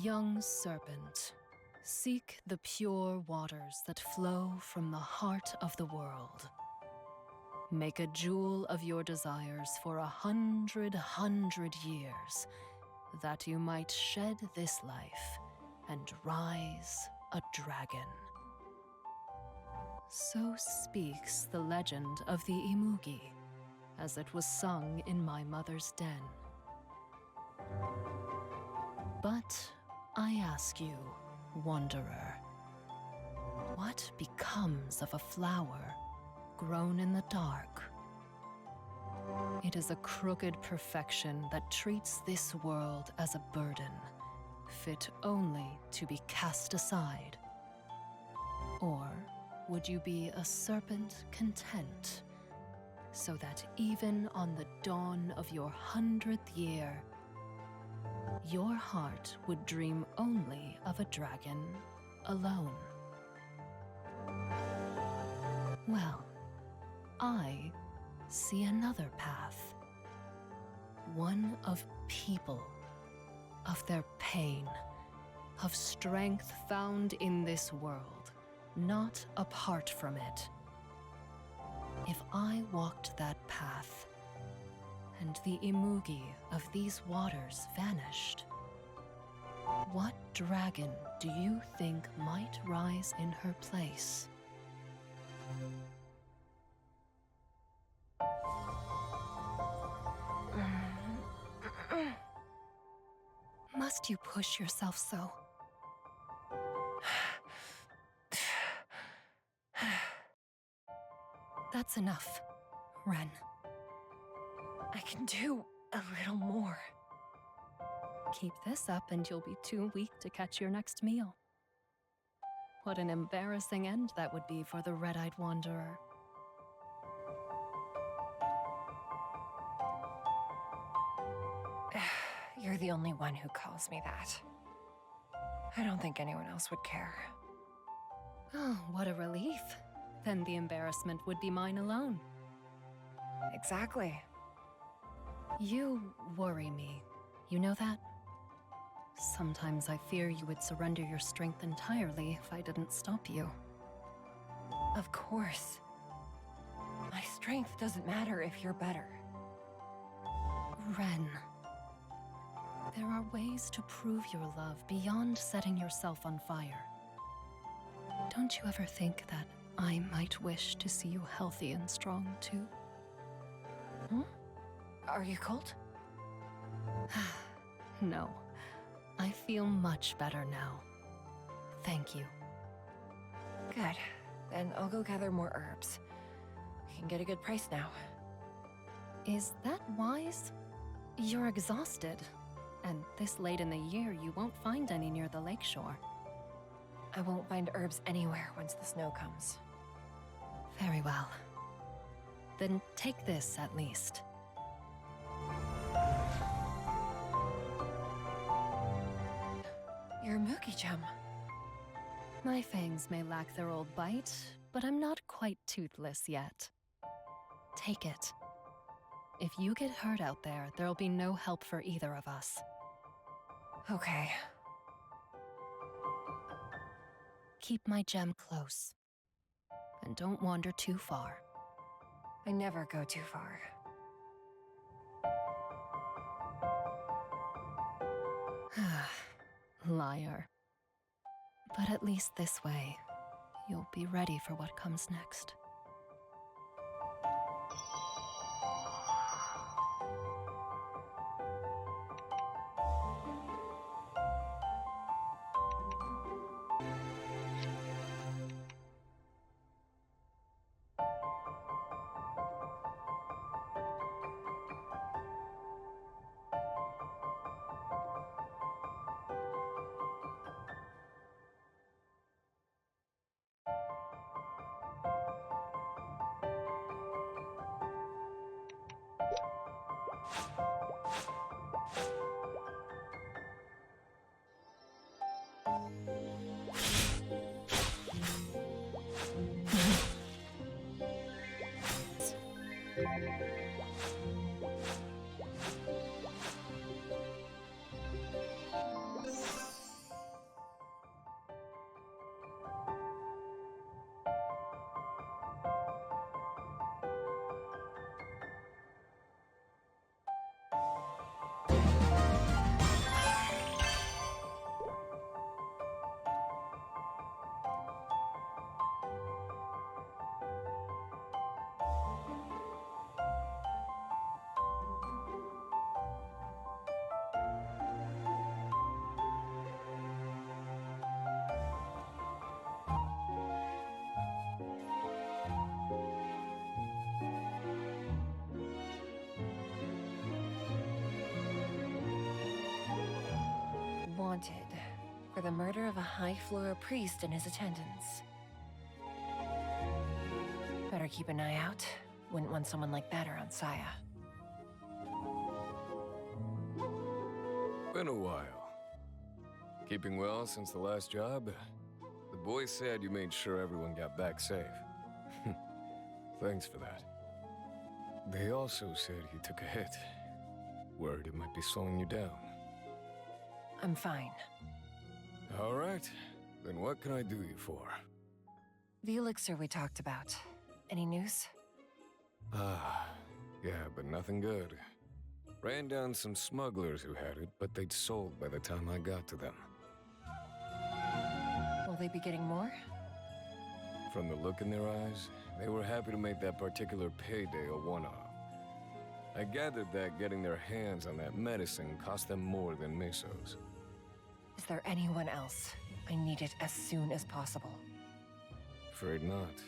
Young serpent, seek the pure waters that flow from the heart of the world. Make a jewel of your desires for 100 years, that you might shed this life and rise a dragon. So speaks the legend of the Imugi, as it was sung in my mother's den. But I ask you, wanderer, what becomes of a flower grown in the dark? It is a crooked perfection that treats this world as a burden, fit only to be cast aside. Or would you be a serpent content, so that even on the dawn of your 100th year, your heart would dream only of a dragon alone? Well, I see another path. One of people, of their pain, of strength found in this world, not apart from it. If I walked that path, and the Imugi of these waters vanished, what dragon do you think might rise in her place? Must you push yourself so? That's enough, Ren. I can do a little more. Keep this up and you'll be too weak to catch your next meal. What an embarrassing end that would be for the red-eyed wanderer. You're the only one who calls me that. I don't think anyone else would care. Oh, what a relief. Then the embarrassment would be mine alone. Exactly. You worry me. You know that? Sometimes I fear you would surrender your strength entirely if I didn't stop you. Of course. My strength doesn't matter if you're better. Ren. There are ways to prove your love beyond setting yourself on fire. Don't you ever think that I might wish to see you healthy and strong too? Are you cold? No. I feel much better now. Thank you. Good. Then I'll go gather more herbs. We can get a good price now. Is that wise? You're exhausted. And this late in the year, you won't find any near the lakeshore. I won't find herbs anywhere once the snow comes. Very well. Then take this at least. Your Mookie gem. My fangs may lack their old bite, but I'm not quite toothless yet. Take it. If you get hurt out there, there'll be no help for either of us. Okay. Keep my gem close. And don't wander too far. I never go too far. Liar. But at least this way, you'll be ready for what comes next. wanted for the murder of a High Flora priest and his attendants. Better keep an eye out. Wouldn't want someone like that around Saya. Been a while. Keeping well since the last job? The boys said you made sure everyone got back safe. Thanks for that. They also said he took a hit. Worried it might be slowing you down. I'm fine. All right. Then what can I do you for? The elixir we talked about. Any news? Yeah, but nothing good. Ran down some smugglers who had it, but they'd sold by the time I got to them. Will they be getting more? From the look in their eyes, they were happy to make that particular payday a one-off. I gathered that getting their hands on that medicine cost them more than Meso's. Is there anyone else? I need it as soon as possible. Afraid not.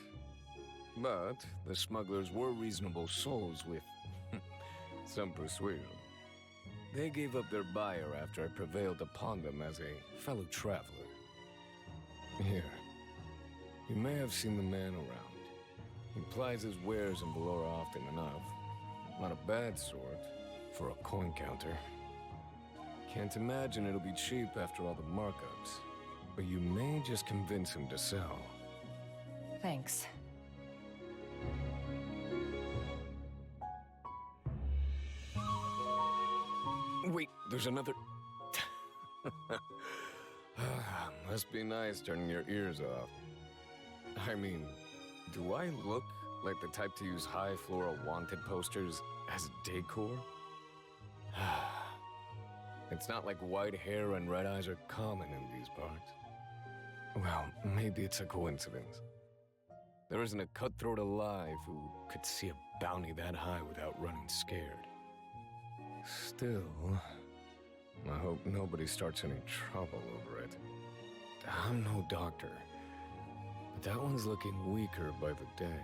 But the smugglers were reasonable souls with some persuasion. They gave up their buyer after I prevailed upon them as a fellow traveler. Here, you may have seen the man around. He plies his wares in Valora often enough. Not a bad sort for a coin counter. Can't imagine it'll be cheap after all the markups. But you may just convince him to sell. Thanks. Wait, there's another... Must be nice turning your ears off. I mean, do I look like the type to use high floral wanted posters as decor? It's not like white hair and red eyes are common in these parts. Well, maybe it's a coincidence. There isn't a cutthroat alive who could see a bounty that high without running scared. Still, I hope nobody starts any trouble over it. I'm no doctor, but that one's looking weaker by the day.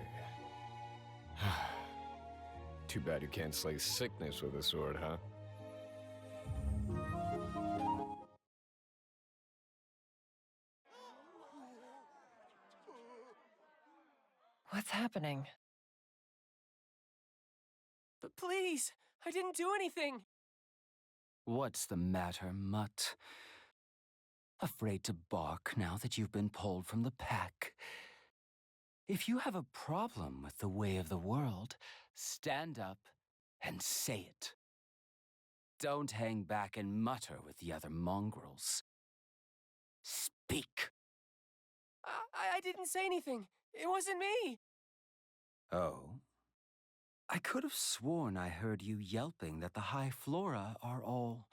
Too bad you can't slay sickness with a sword, huh? What's happening? But please, I didn't do anything. What's the matter, Mutt? Afraid to bark now that you've been pulled from the pack? If you have a problem with the way of the world, stand up and say it. Don't hang back and mutter with the other mongrels. Speak. I didn't say anything. It wasn't me. Oh? I could have sworn I heard you yelping that the High Flora are all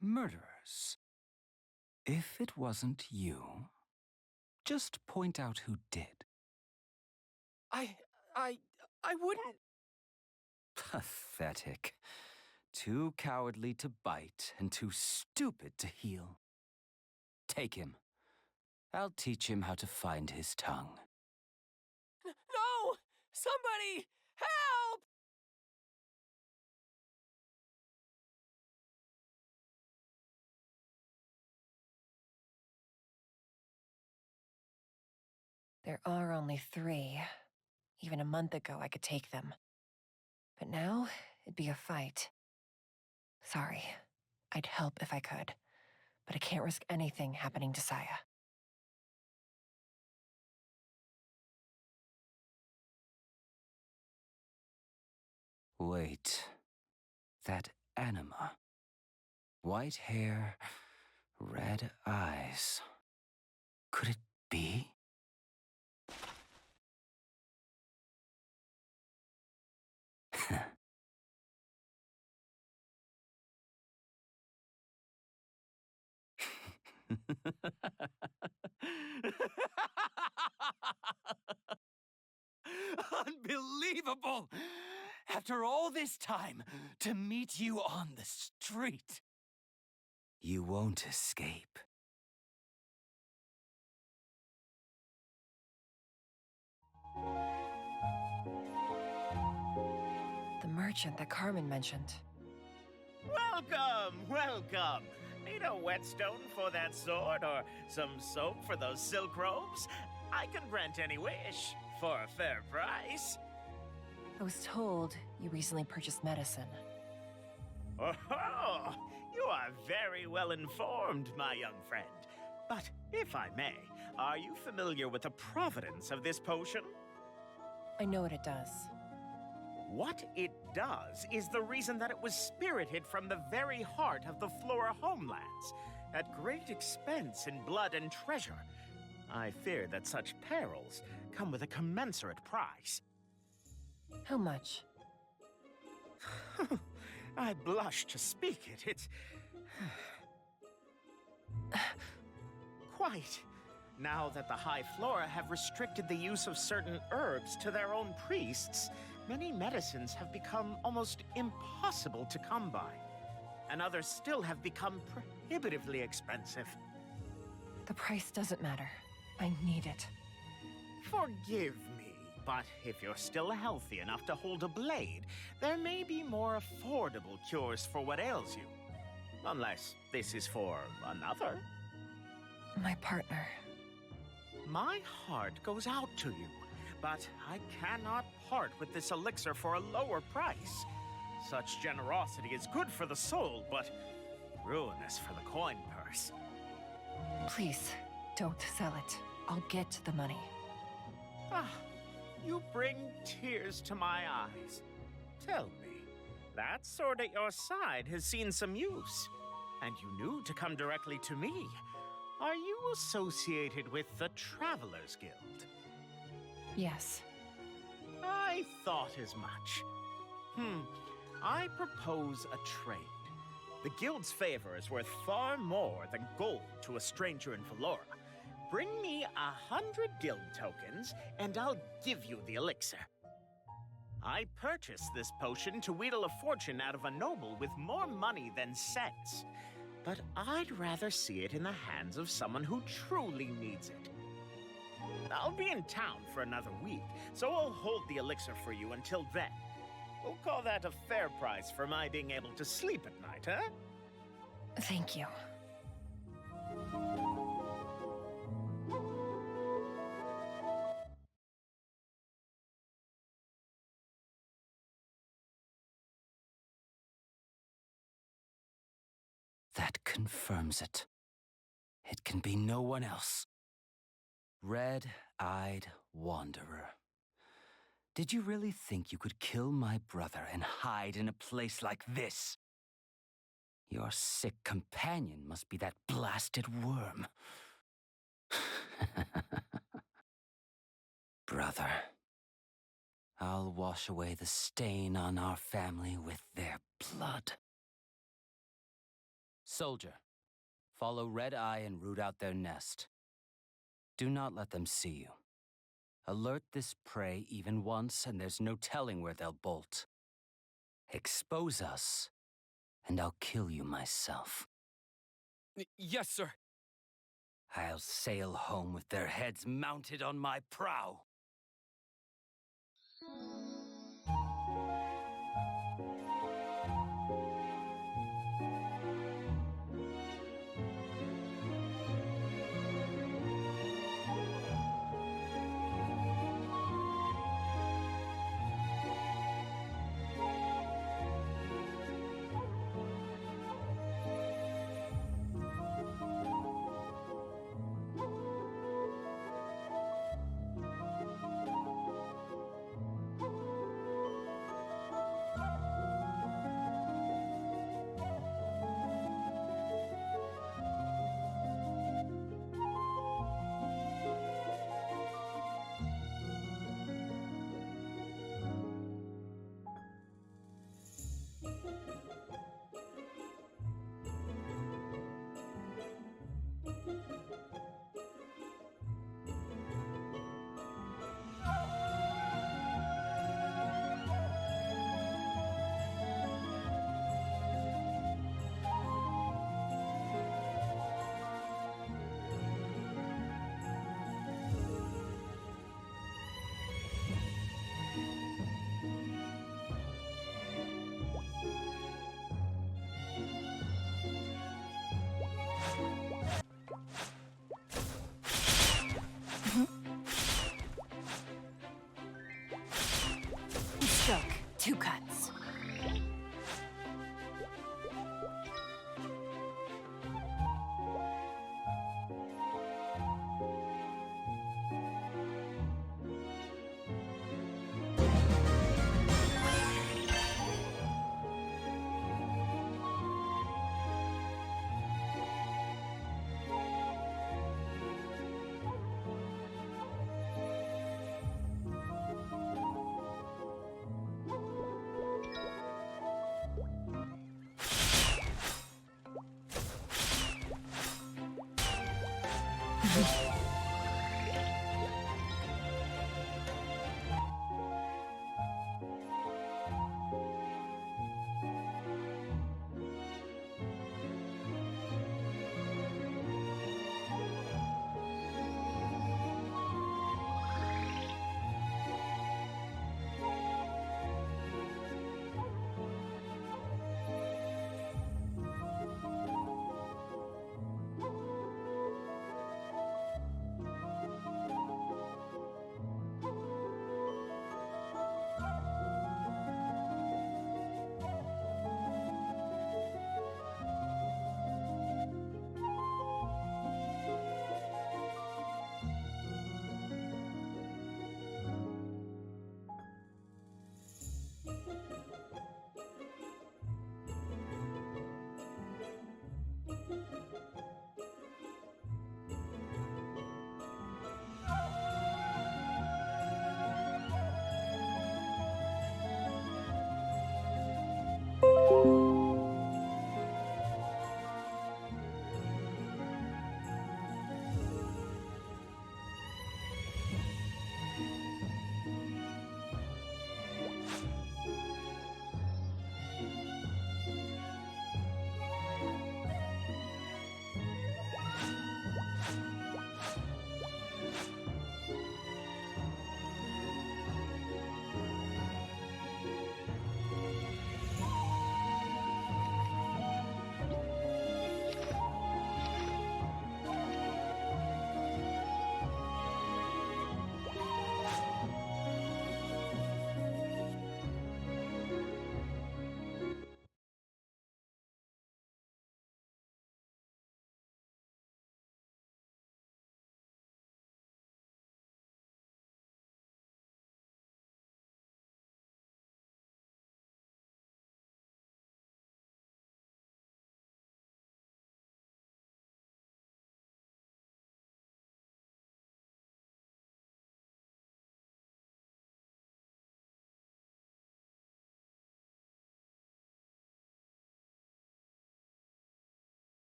murderers. If it wasn't you, just point out who did. I wouldn't. Pathetic. Too cowardly to bite and too stupid to heal. Take him. I'll teach him how to find his tongue. No! Somebody! Help! There are only 3. Even a month ago, I could take them. But now, it'd be a fight. Sorry. I'd help if I could. But I can't risk anything happening to Saya. Wait. That anima. White hair, red eyes. Could it be? Unbelievable! After all this time, to meet you on the street. You won't escape. The merchant that Carmen mentioned. Welcome, welcome. Need a whetstone for that sword or some soap for those silk robes? I can grant any wish for a fair price. I was told you recently purchased medicine. Oh, you are very well informed, my young friend. But if I may, are you familiar with the provenance of this potion? I know what it does. What it does is the reason that it was spirited from the very heart of the Flora homelands, at great expense in blood and treasure. I fear that such perils come with a commensurate price. How much? I blush to speak it. It's... quite. Now that the High Flora have restricted the use of certain herbs to their own priests, many medicines have become almost impossible to come by, and others still have become prohibitively expensive. The price doesn't matter. I need it. Forgive me, but if you're still healthy enough to hold a blade, there may be more affordable cures for what ails you. Unless this is for another. My partner. My heart goes out to you, but I cannot part with this elixir for a lower price. Such generosity is good for the soul, but ruinous for the coin purse. Please, don't sell it. I'll get the money. Ah, you bring tears to my eyes. Tell me, that sword at your side has seen some use, and you knew to come directly to me. Are you associated with the Travelers Guild? Yes. I thought as much. I propose a trade. The Guild's favor is worth far more than gold to a stranger in Valora. Bring me 100 guild tokens, and I'll give you the elixir. I purchased this potion to wheedle a fortune out of a noble with more money than sense. But I'd rather see it in the hands of someone who truly needs it. I'll be in town for another week, so I'll hold the elixir for you until then. We'll call that a fair price for my being able to sleep at night, huh? Thank you. That confirms it. It can be no one else. Red-eyed wanderer. Did you really think you could kill my brother and hide in a place like this? Your sick companion must be that blasted worm. Brother, I'll wash away the stain on our family with their blood. Soldier, follow Red Eye and root out their nest. Do not let them see you. Alert this prey even once, and there's no telling where they'll bolt. Expose us, and I'll kill you myself. Yes, sir. I'll sail home with their heads mounted on my prow. 2 cuts.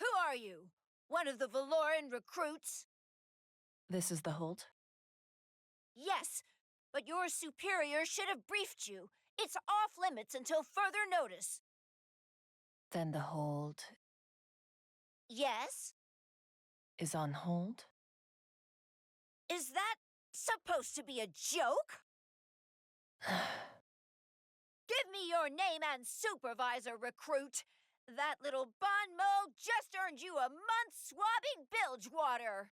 Who are you? One of the Valoran recruits? This is the hold? Yes, but your superior should have briefed you. It's off limits until further notice. Then the hold Yes? is on hold? Is that supposed to be a joke? Give me your name and supervisor, recruit. That little bonmo just earned you a month swabbing bilge water.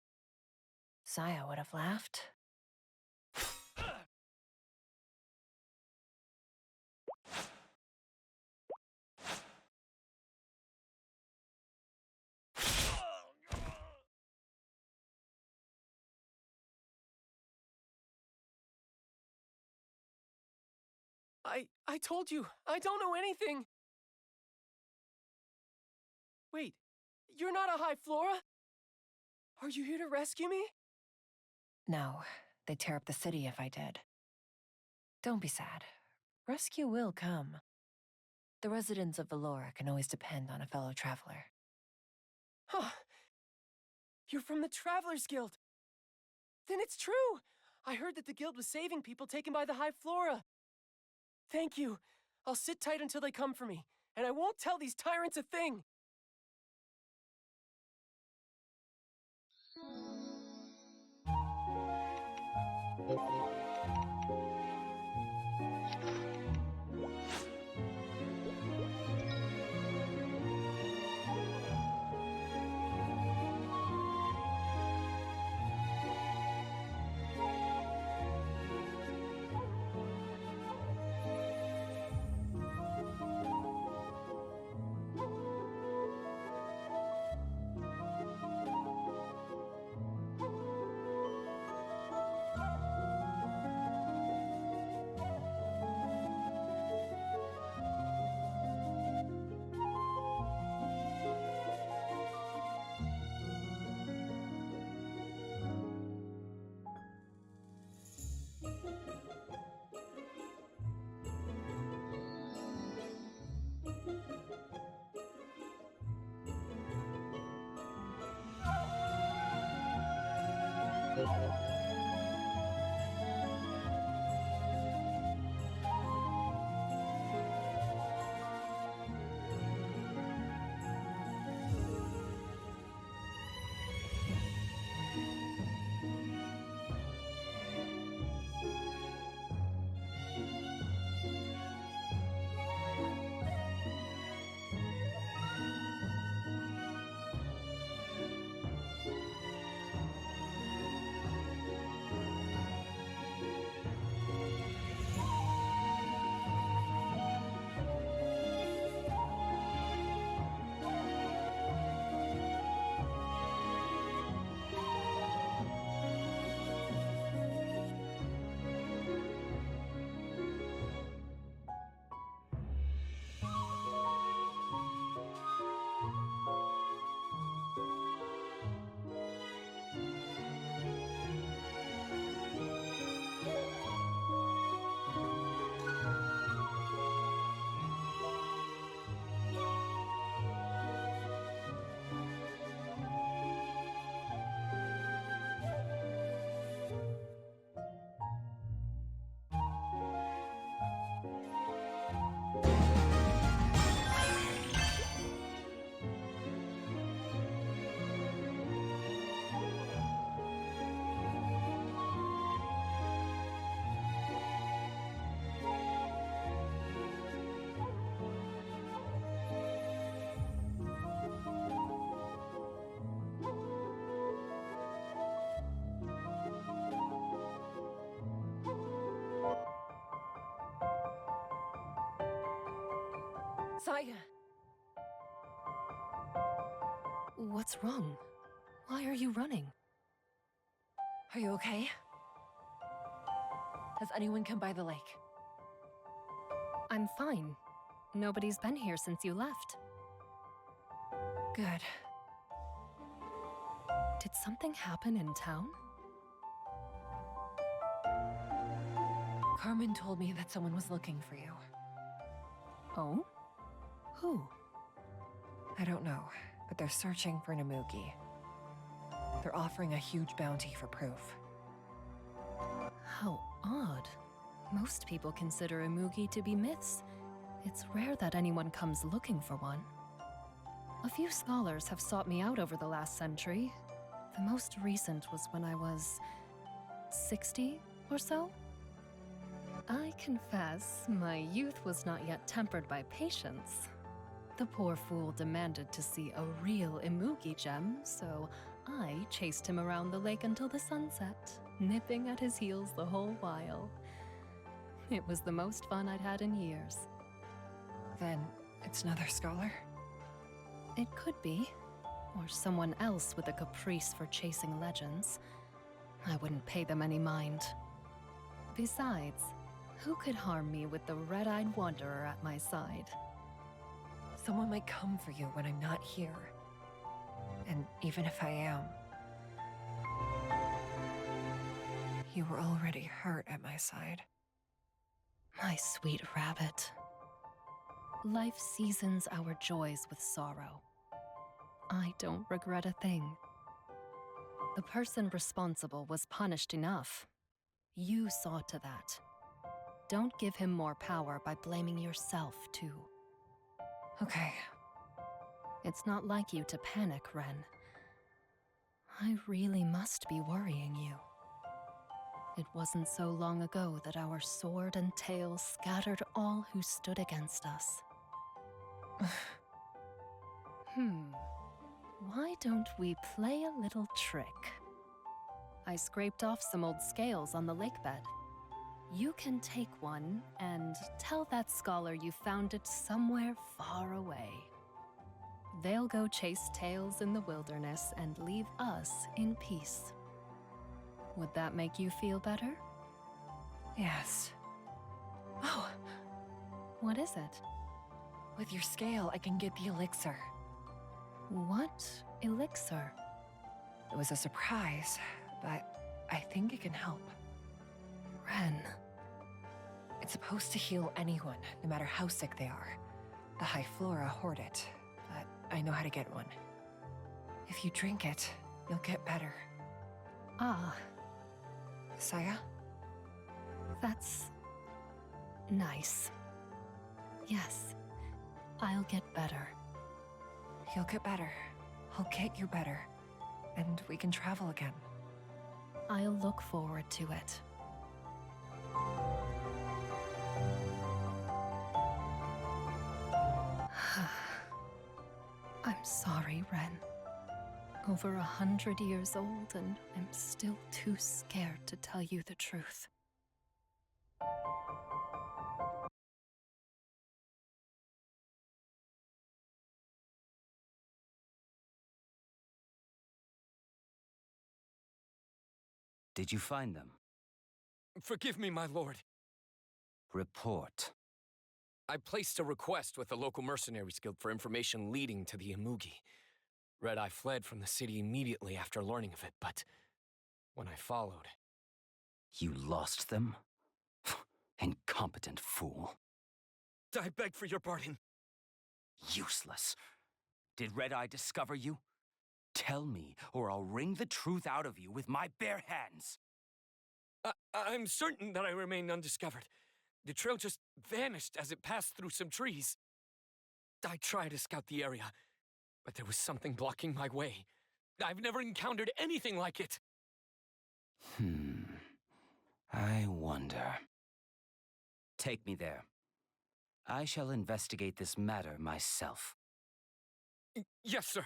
Saya would have laughed. I told you, I don't know anything. Wait, you're not a High Flora? Are you here to rescue me? No, they'd tear up the city if I did. Don't be sad. Rescue will come. The residents of Valora can always depend on a fellow traveler. Huh. You're from the Travelers Guild. Then it's true. I heard that the guild was saving people taken by the High Flora. Thank you. I'll sit tight until they come for me, and I won't tell these tyrants a thing. Saya! What's wrong? Why are you running? Are you okay? Has anyone come by the lake? I'm fine. Nobody's been here since you left. Good. Did something happen in town? Carmen told me that someone was looking for you. Oh? Who? I don't know, but they're searching for Namugi. They're offering a huge bounty for proof. How odd. Most people consider Imugi to be myths. It's rare that anyone comes looking for one. A few scholars have sought me out over the last century. The most recent was when I was 60 or so. I confess, my youth was not yet tempered by patience. The poor fool demanded to see a real Imugi gem, so I chased him around the lake until the sunset, nipping at his heels the whole while. It was the most fun I'd had in years. Then, it's another scholar? It could be. Or someone else with a caprice for chasing legends. I wouldn't pay them any mind. Besides, Who could harm me with the red-eyed wanderer at my side? Someone might come for you when I'm not here. And even if I am, you were already hurt at my side. My sweet rabbit. Life seasons our joys with sorrow. I don't regret a thing. The person responsible was punished enough. You saw to that. Don't give him more power by blaming yourself, too. Okay. It's not like you to panic, Ren. I really must be worrying you. It wasn't so long ago that our sword and tail scattered all who stood against us. Why don't we play a little trick? I scraped off some old scales on the lake bed. You can take one and tell that scholar you found it somewhere far away. They'll go chase tails in the wilderness and leave us in peace. Would that make you feel better? Yes. Oh, What is it? with your scale, I can get the elixir. What elixir? It was a surprise, but I think it can help. Ren. It's supposed to heal anyone, no matter how sick they are. The High Flora hoard it, but I know how to get one. If you drink it, you'll get better. Ah, Saya? that's nice. Yes, I'll get better. You'll get better. I'll get you better. And we can travel again. I'll look forward to it. I'm sorry, Ren. Over 100 years old, and I'm still too scared to tell you the truth. Did you find them? Forgive me, my lord. Report. I placed a request with the local mercenaries guild for information leading to the Imugi. Red Eye fled from the city immediately after learning of it, but when I followed... You lost them? Incompetent fool. I beg for your pardon. Useless. Did Red Eye discover you? Tell me, or I'll wring the truth out of you with my bare hands. I'm certain that I remained undiscovered. The trail just vanished as it passed through some trees. I tried to scout the area, but there was something blocking my way. I've never encountered anything like it. I wonder. Take me there. I shall investigate this matter myself. Yes, sir.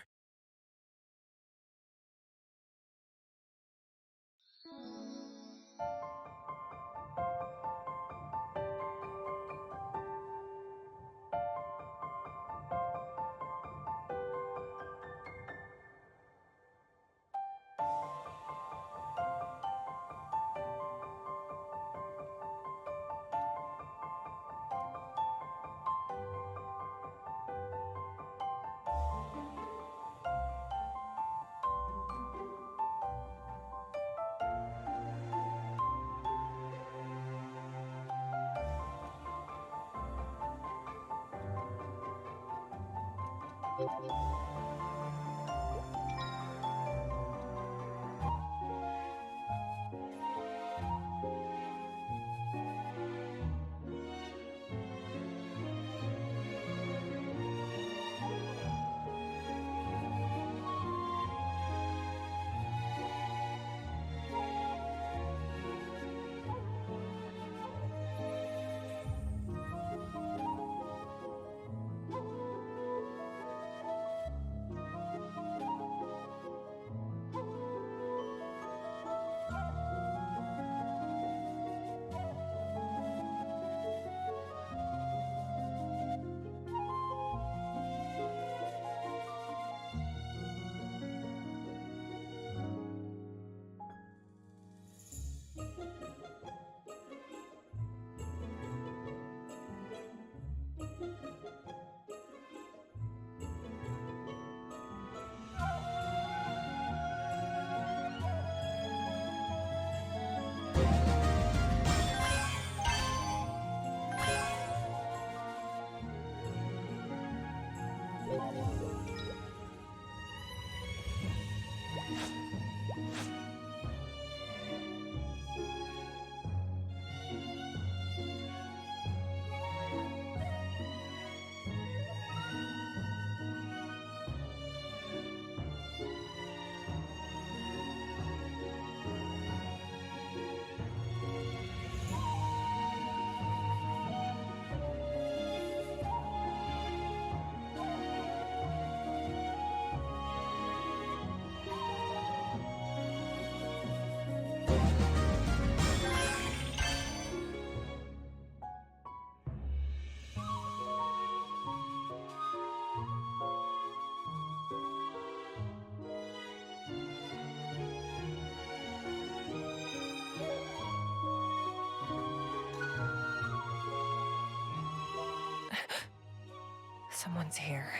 Someone's here.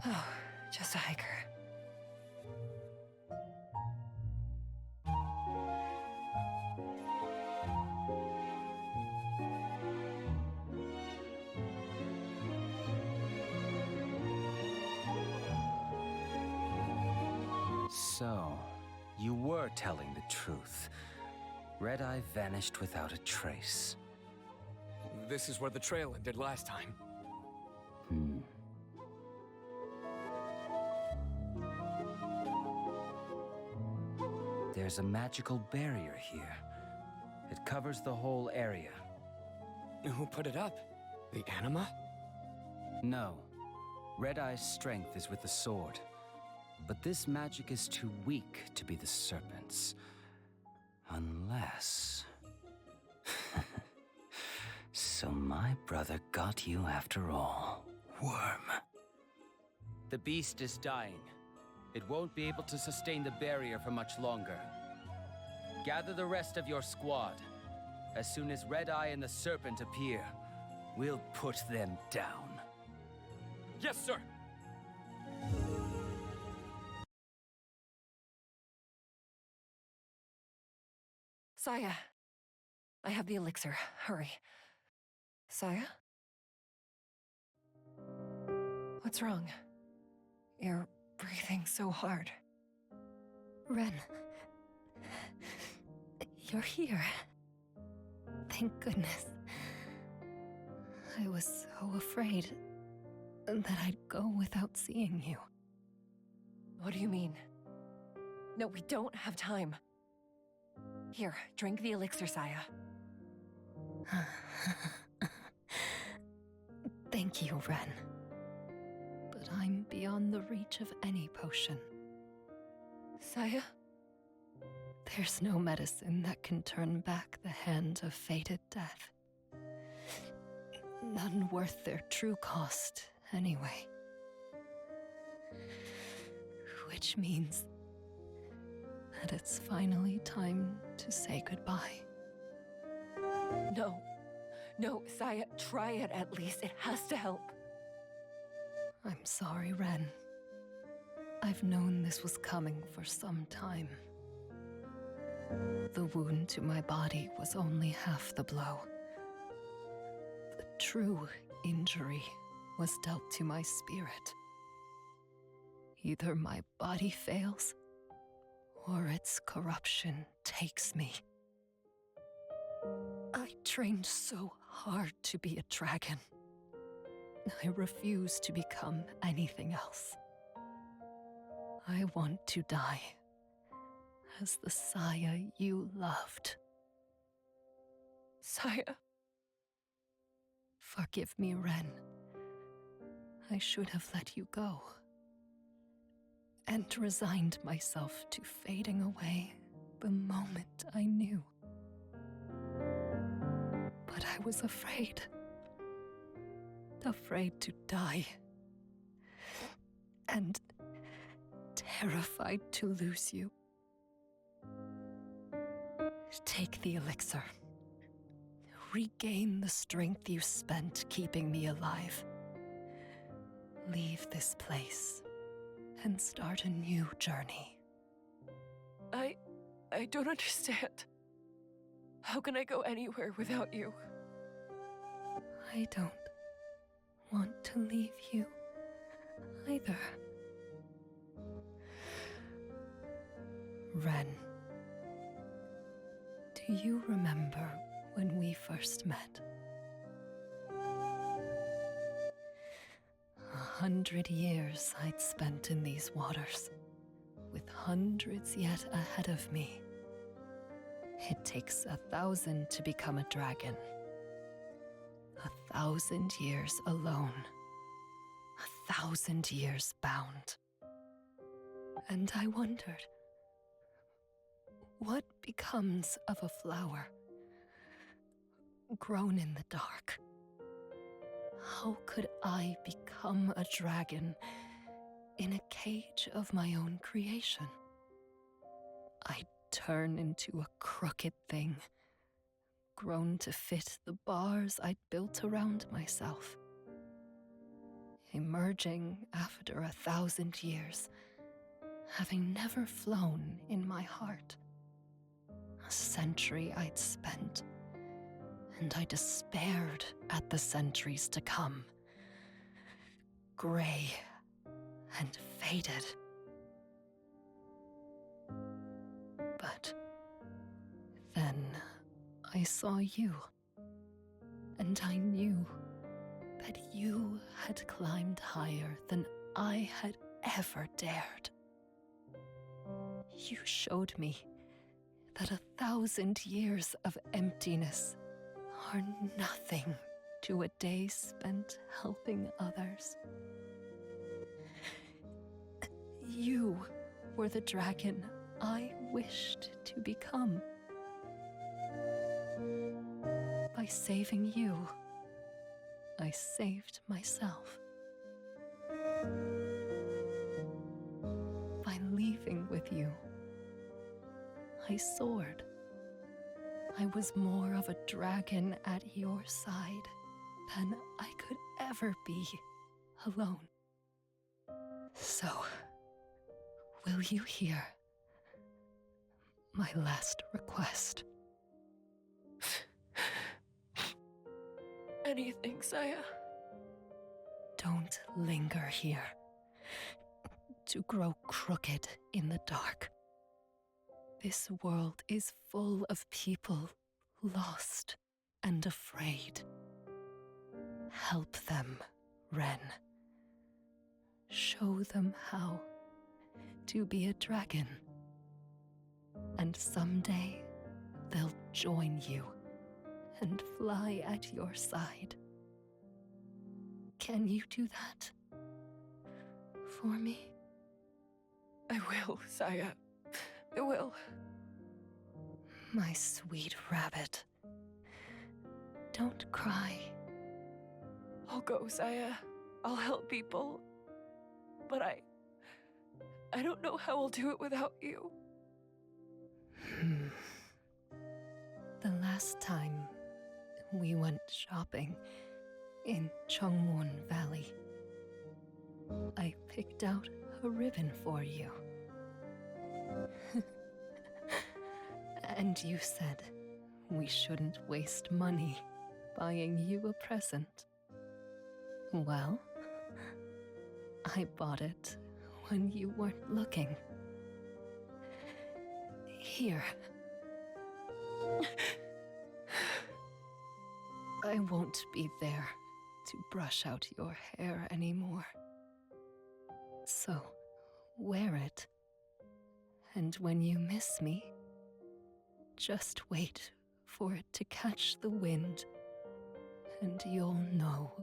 Oh, just a hiker. So, you were telling the truth. Red-Eye vanished without a trace. This is where the trail ended last time. There's a magical barrier here. It covers the whole area. Who put it up? The anima? No. Red-Eye's strength is with the sword. But this magic is too weak to be the serpent's. Unless... So my brother got you after all, Worm. The beast is dying. It won't be able to sustain the barrier for much longer. Gather the rest of your squad. As soon as Red-Eye and the serpent appear, we'll put them down. Yes, sir! Saya, I have the elixir. Hurry. Saya? What's wrong? You're breathing so hard. Ren. You're here. Thank goodness. I was so afraid that I'd go without seeing you. What do you mean? No, we don't have time. Here, drink the elixir, Saya. Thank you, Ren. But I'm beyond the reach of any potion. Saya? There's no medicine that can turn back the hand of fated death. None worth their true cost, anyway. Which means that it's finally time to say goodbye. No. No, Saya, try it at least. It has to help. I'm sorry, Ren. I've known this was coming for some time. The wound to my body was only half the blow. The true injury was dealt to my spirit. Either my body fails, or its corruption takes me. I trained so hard to be a dragon. I refuse to become anything else. I want to die as the Saya you loved. Saya. Forgive me, Ren. I should have let you go. And resigned myself to fading away the moment I knew. But I was afraid. Afraid to die. And terrified to lose you. Take the elixir. Regain the strength you spent keeping me alive. Leave this place and start a new journey. I don't understand. How can I go anywhere without you? I don't want to leave you either. Ren, do you remember when we first met? 100 years I'd spent in these waters, with hundreds yet ahead of me. It takes 1,000 to become a dragon. 1,000 years alone. 1,000 years bound. And I wondered, what becomes of a flower grown in the dark? How could I become a dragon in a cage of my own creation? I'd turn into a crooked thing, grown to fit the bars I'd built around myself. Emerging after 1,000 years, having never flown in my heart. A century I'd spent, and I despaired at the centuries to come. Gray and faded. But then I saw you, and I knew that you had climbed higher than I had ever dared. You showed me that 1,000 years of emptiness are nothing to a day spent helping others. You were the dragon I wished to become. By saving you, I saved myself. By leaving with you, I soared. I was more of a dragon at your side than I could ever be alone. So, will you hear my last request? Anything, Saya. Don't linger here, to grow crooked in the dark. This world is full of people lost and afraid. Help them, Ren. Show them how to be a dragon. And someday they'll join you and fly at your side. Can you do that for me? I will, Saya. I will. My sweet rabbit. Don't cry. I'll go, Saya. I'll help people. But I don't know how I'll do it without you. The last time we went shopping in Chongwon Valley, I picked out a ribbon for you. And you said we shouldn't waste money buying you a present. Well, I bought it when you weren't looking. Here. I won't be there to brush out your hair anymore. So, wear it. And when you miss me, just wait for it to catch the wind, and you'll know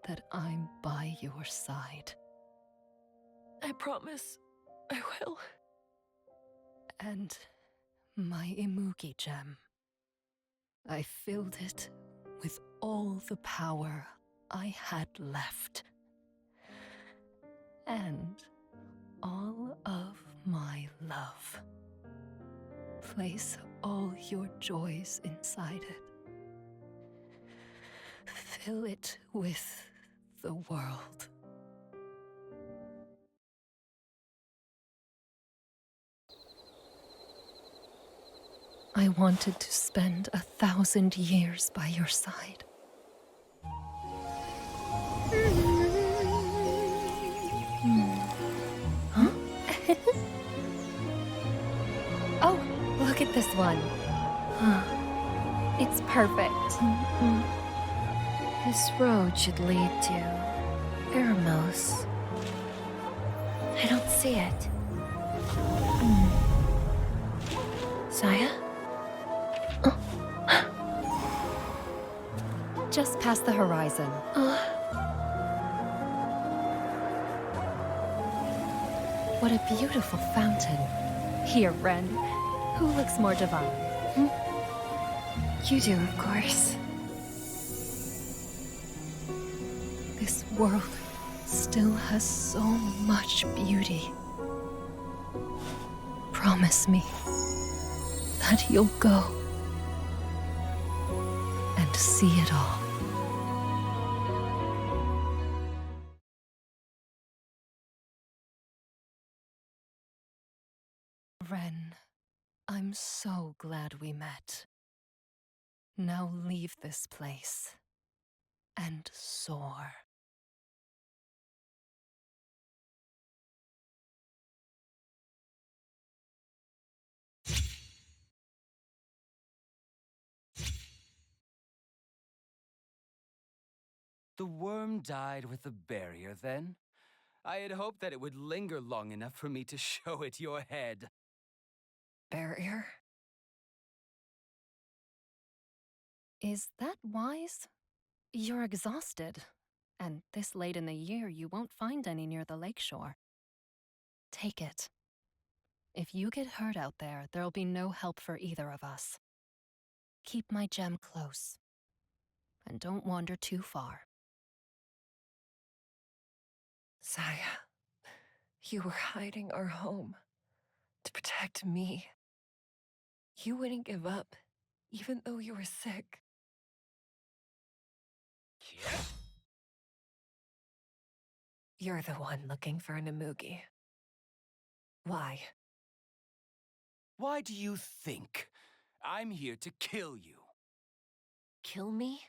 that I'm by your side. I promise I will. And my Imugi gem. I filled it with all the power I had left. And all of my love. Place all your joys inside it. Fill it with the world. I wanted to spend 1,000 years by your side. Huh? Oh, look at this one. It's perfect. This road should lead to Eremos. I don't see it. Saya? Just past the horizon. What a beautiful fountain. Here, Ren. Who looks more divine? You do, of course. This world still has so much beauty. Promise me that you'll go. and see it all. Ren, I'm so glad we met. Now leave this place and soar. The worm died with the barrier, then? I had hoped that it would linger long enough for me to show it your head. Barrier? Is that wise? You're exhausted, and this late in the year you won't find any near the lakeshore. Take it. If you get hurt out there, there'll be no help for either of us. Keep my gem close, and don't wander too far. Saya, you were hiding our home to protect me. You wouldn't give up, even though you were sick. You're the one looking for an Amugi. Why? Why do you think I'm here to kill you? Kill me?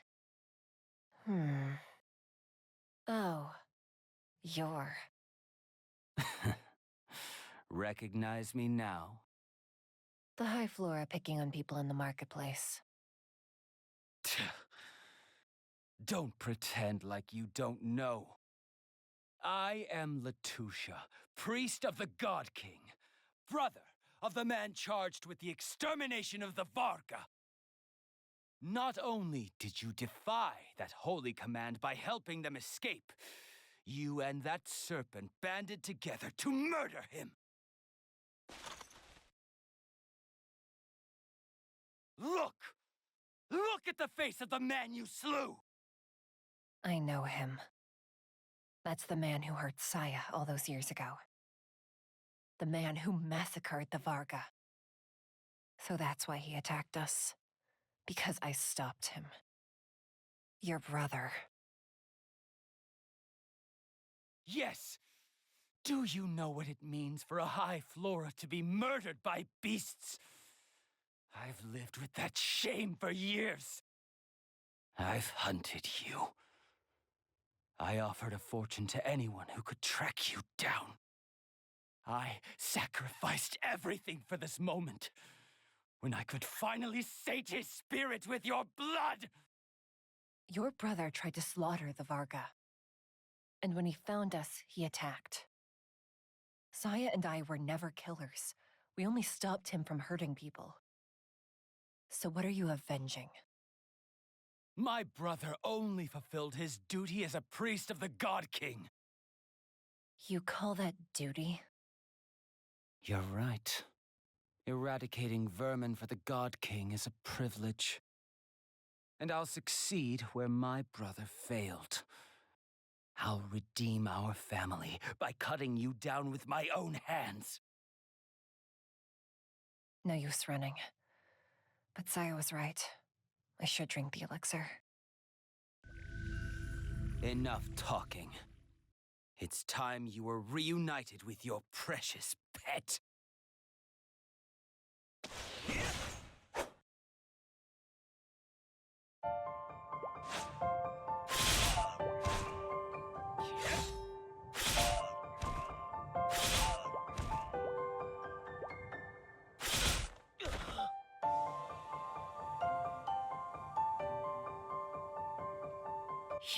Oh, you're... Recognize me now? the High Flora picking on people in the marketplace. Don't pretend like you don't know. I am Latusha, priest of the God King, brother of the man charged with the extermination of the Varga. Not only did you defy that holy command by helping them escape, you and that serpent banded together to murder him. Look! Look at the face of the man you slew! I know him. That's the man who hurt Saya all those years ago. The man who massacred the Varga. So that's why he attacked us. Because I stopped him. Your brother. Yes! Do you know what it means for a High Flora to be murdered by beasts? I've lived with that shame for years. I've hunted you. I offered a fortune to anyone who could track you down. I sacrificed everything for this moment, when I could finally sate his spirit with your blood! Your brother tried to slaughter the Varga. And when he found us, he attacked. Saya and I were never killers. We only stopped him from hurting people. So what are you avenging? My brother only fulfilled his duty as a priest of the God King. You call that duty? You're right. Eradicating vermin for the God King is a privilege. And I'll succeed where my brother failed. I'll redeem our family by cutting you down with my own hands. No use running. But Saya was right. I should drink the elixir. Enough talking. It's time you were reunited with your precious pet.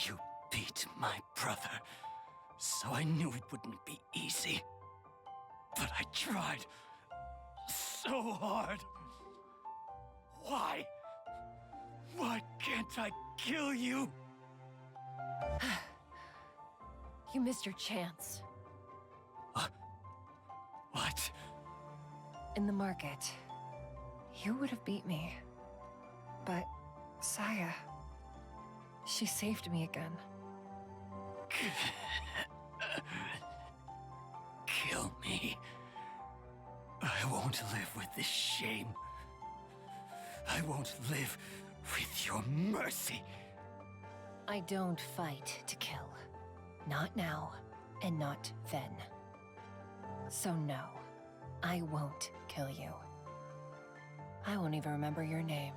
You beat my brother, so I knew it wouldn't be easy. But I tried so hard. Why? Why can't I kill you? You missed your chance. What? In the market, you would have beat me. But Saya, she saved me again. Kill me. I won't live with this shame. I won't live with your mercy. I don't fight to kill. Not now, and not then. So no, I won't kill you. I won't even remember your name.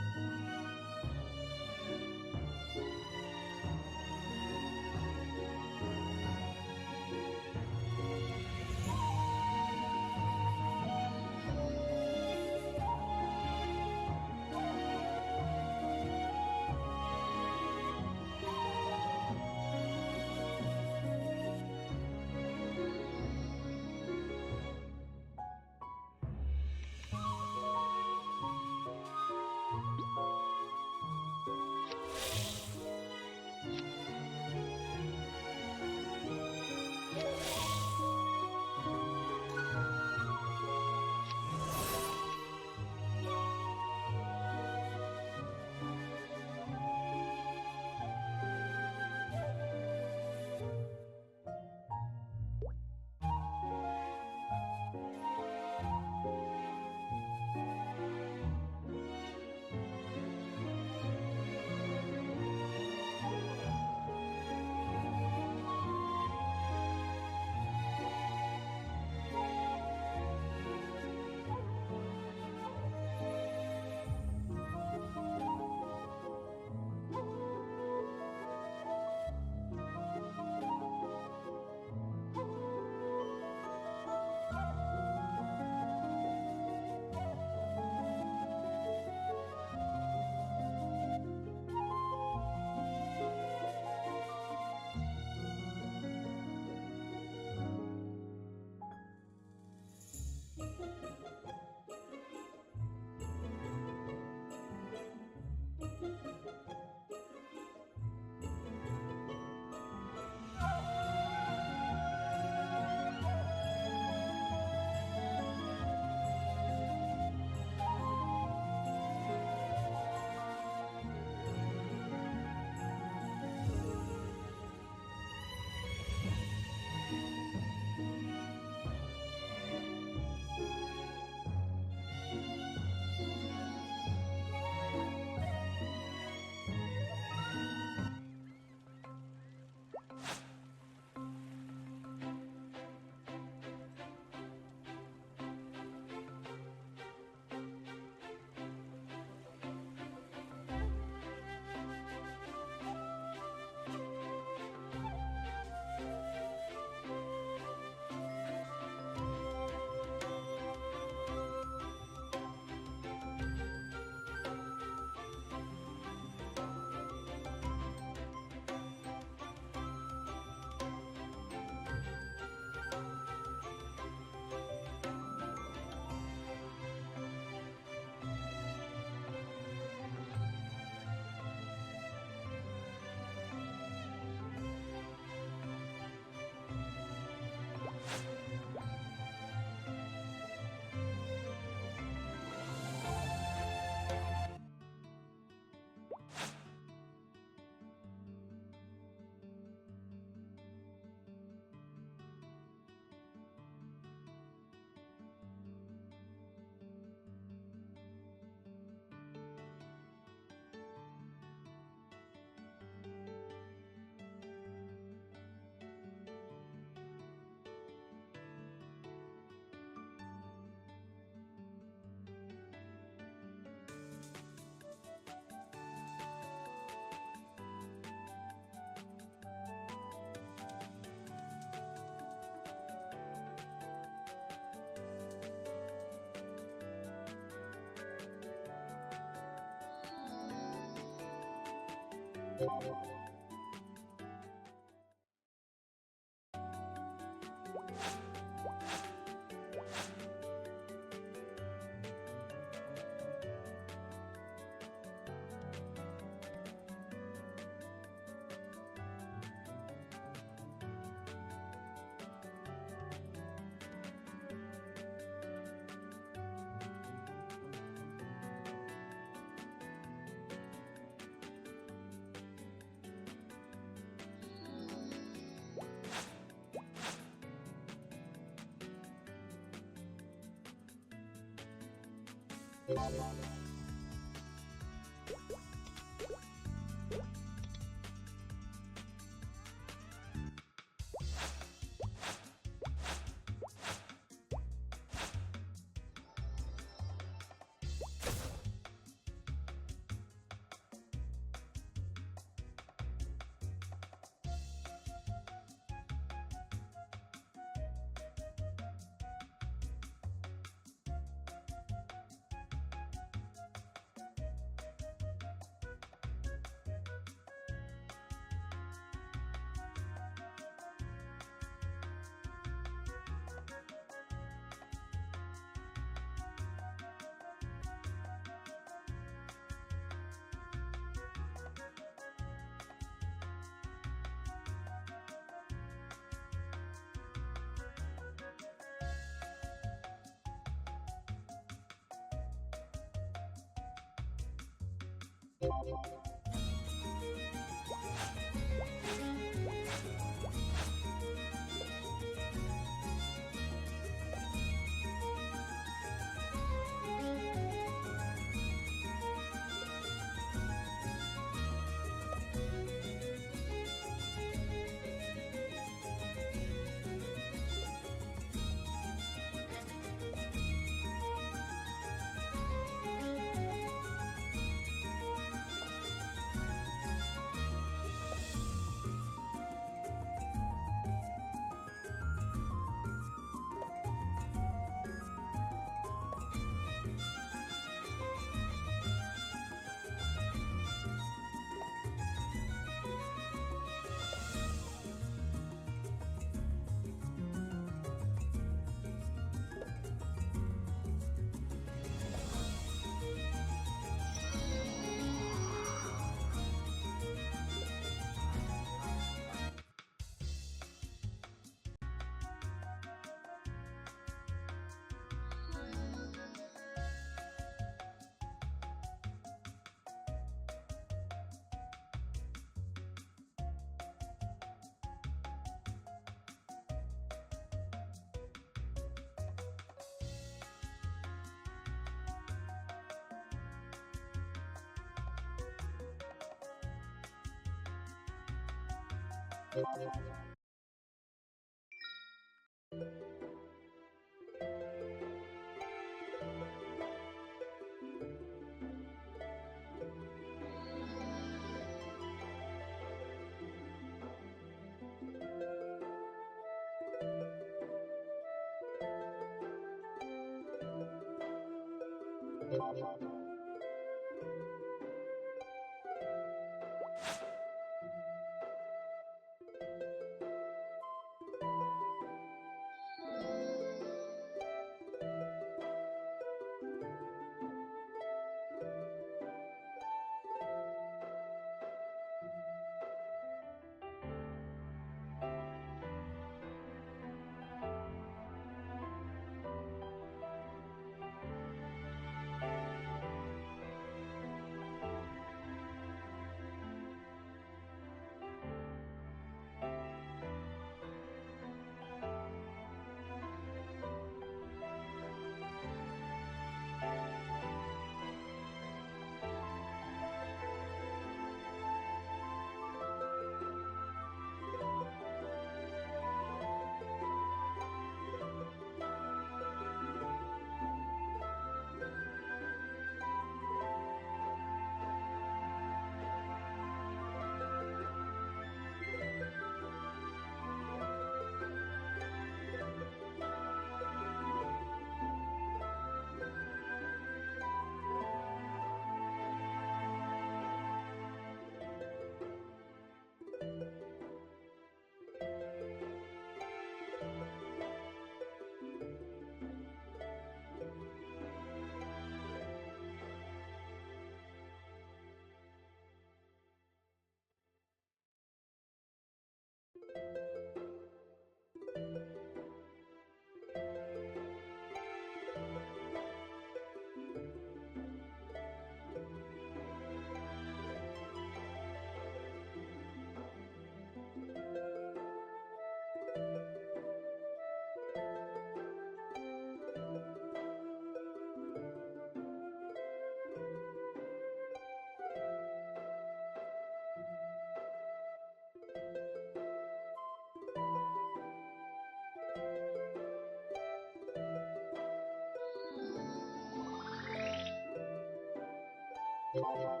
Who are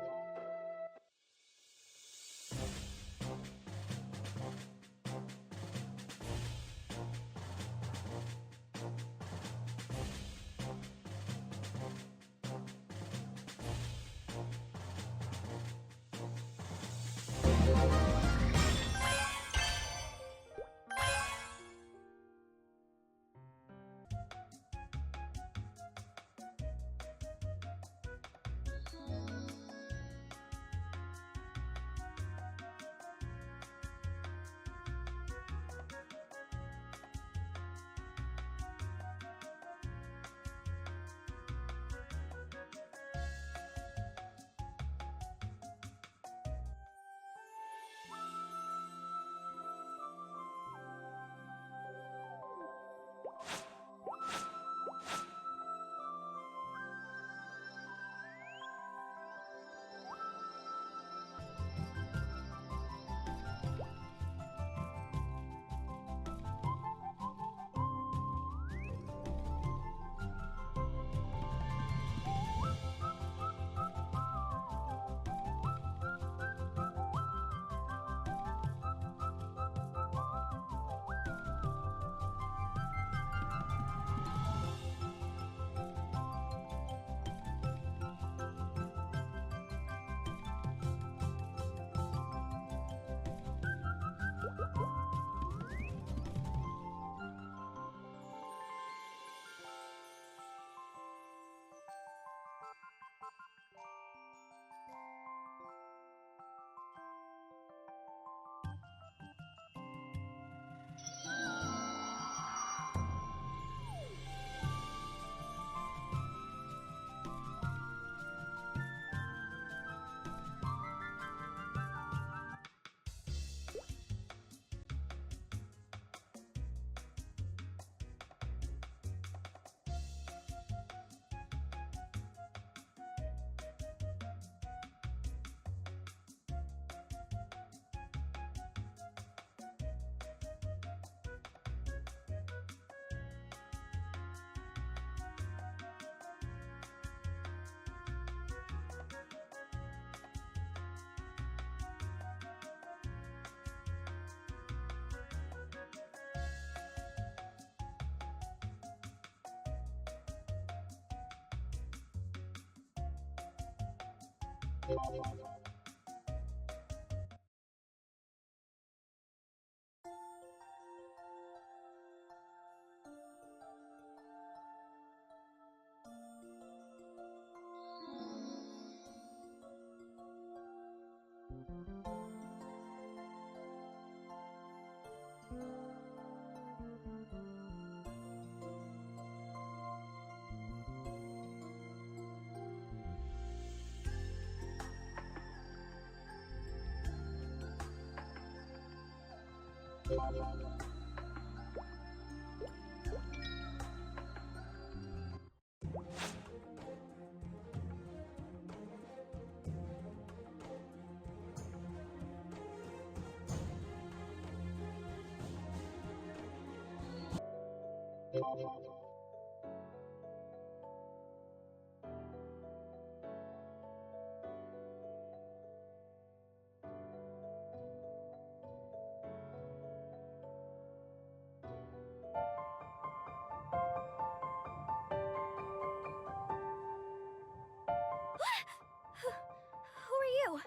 you?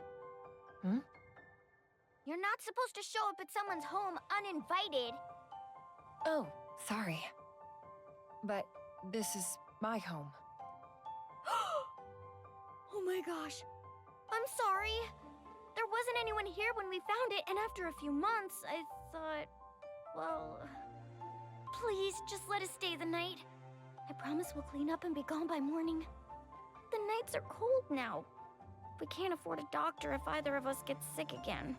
Hmm? You're not supposed to show up at someone's home uninvited. Oh, sorry. But this is my home. Oh my gosh. I'm sorry. There wasn't anyone here when we found it, and after a few months, I thought, well, please just let us stay the night. I promise we'll clean up and be gone by morning. The nights are cold now. We can't afford a doctor if either of us gets sick again.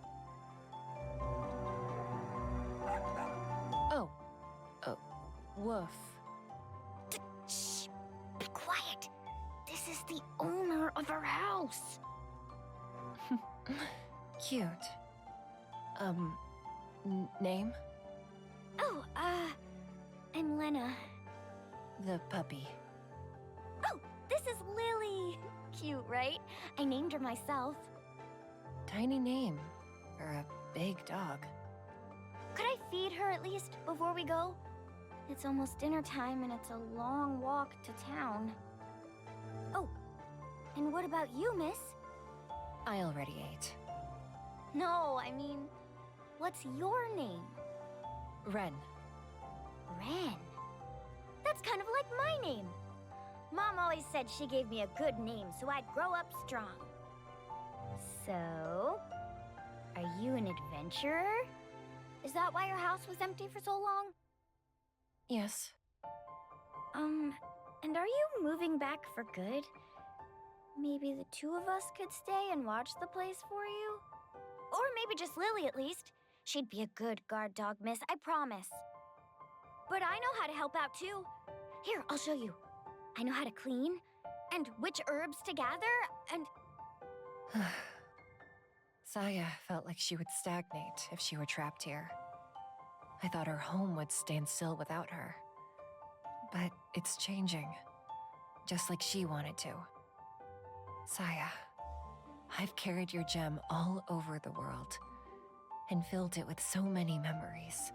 Oh. Woof. Shh! Be quiet. This is the owner of our house. Cute. Name? Oh, I'm Lena. The puppy. Oh, this is Lily. Cute, right? I named her myself. Tiny name. For a big dog. Could I feed her at least before we go? It's almost dinner time and it's a long walk to town. Oh, and what about you, miss? I already ate. No, I mean, what's your name? Ren. Ren. That's kind of like my name. Mom always said she gave me a good name so I'd grow up strong. So, are you an adventurer? Is that why your house was empty for so long? Yes. And are you moving back for good? Maybe the two of us could stay and watch the place for you? Or maybe just Lily at least. She'd be a good guard dog, miss, I promise. But I know how to help out too. Here, I'll show you. I know how to clean, and which herbs to gather, and... Saya felt like she would stagnate if she were trapped here. I thought her home would stand still without her. But it's changing, just like she wanted to. Saya, I've carried your gem all over the world and filled it with so many memories,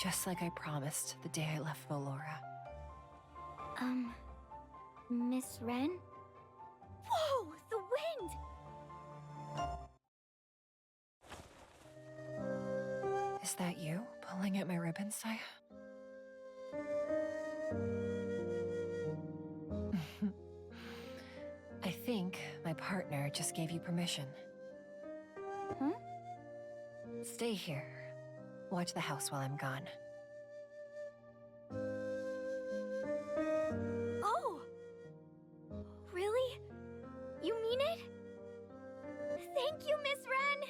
just like I promised the day I left Valora. Miss Ren? Whoa, the wind! Is that you pulling at my ribbon, Saya? I think my partner just gave you permission. Hmm? Stay here. Watch the house while I'm gone. Oh! Really? You mean it? Thank you, Miss Ren!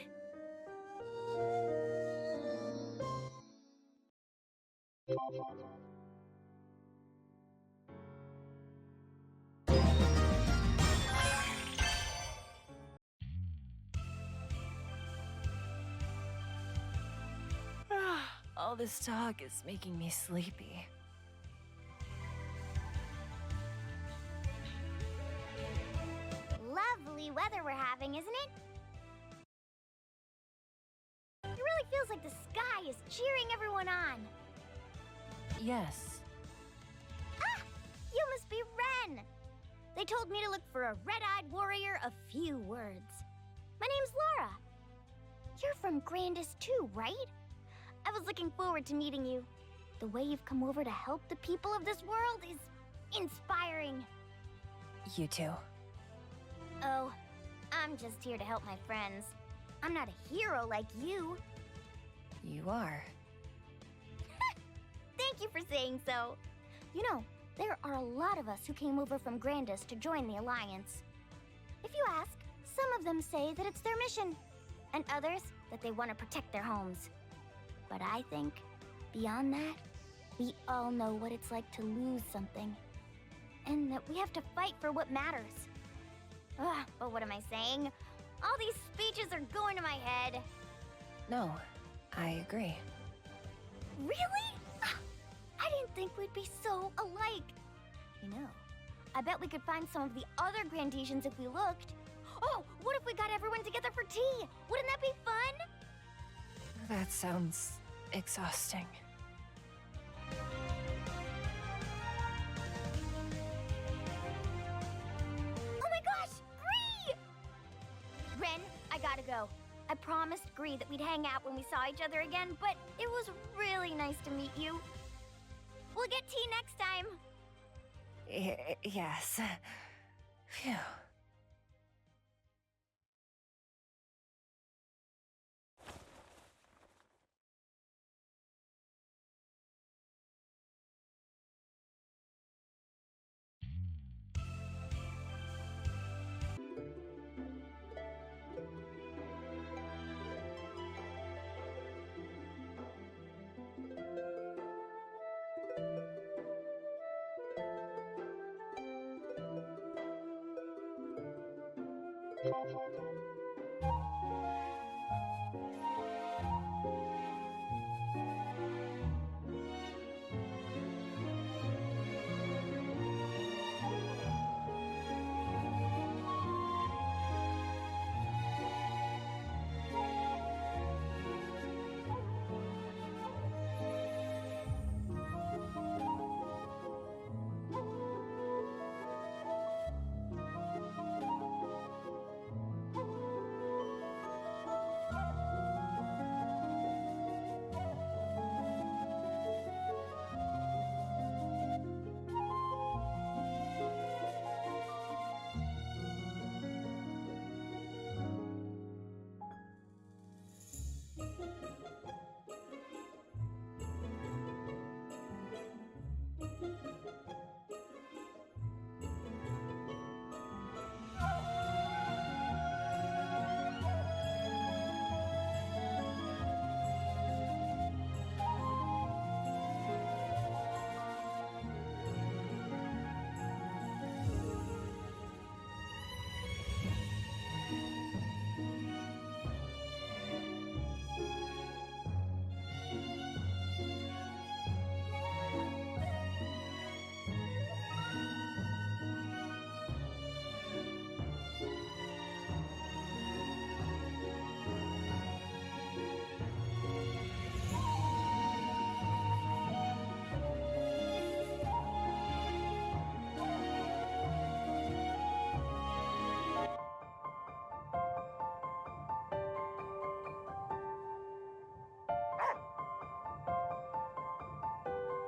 All this talk is making me sleepy. Lovely weather we're having, isn't it? It really feels like the sky is cheering everyone on. Yes. Ah! You must be Ren! They told me to look for a red-eyed warrior of few words. My name's Laura. You're from Grandis too, right? I was looking forward to meeting you. The way you've come over to help the people of this world is inspiring. You too. Oh, I'm just here to help my friends. I'm not a hero like you. You are. Thank you for saying so. You know, there are a lot of us who came over from Grandis to join the Alliance. If you ask, some of them say that it's their mission, and others that they want to protect their homes. But I think, beyond that, we all know what it's like to lose something. And that we have to fight for what matters. Ugh, but what am I saying? All these speeches are going to my head. No, I agree. Really? I didn't think we'd be so alike. You know, I bet we could find some of the other Grandisians if we looked. Oh, what if we got everyone together for tea? Wouldn't that be fun? That sounds exhausting. Oh my gosh, Gree! Ren, I gotta go. I promised Gree that we'd hang out when we saw each other again, but it was really nice to meet you. We'll get tea next time. Yes. Phew.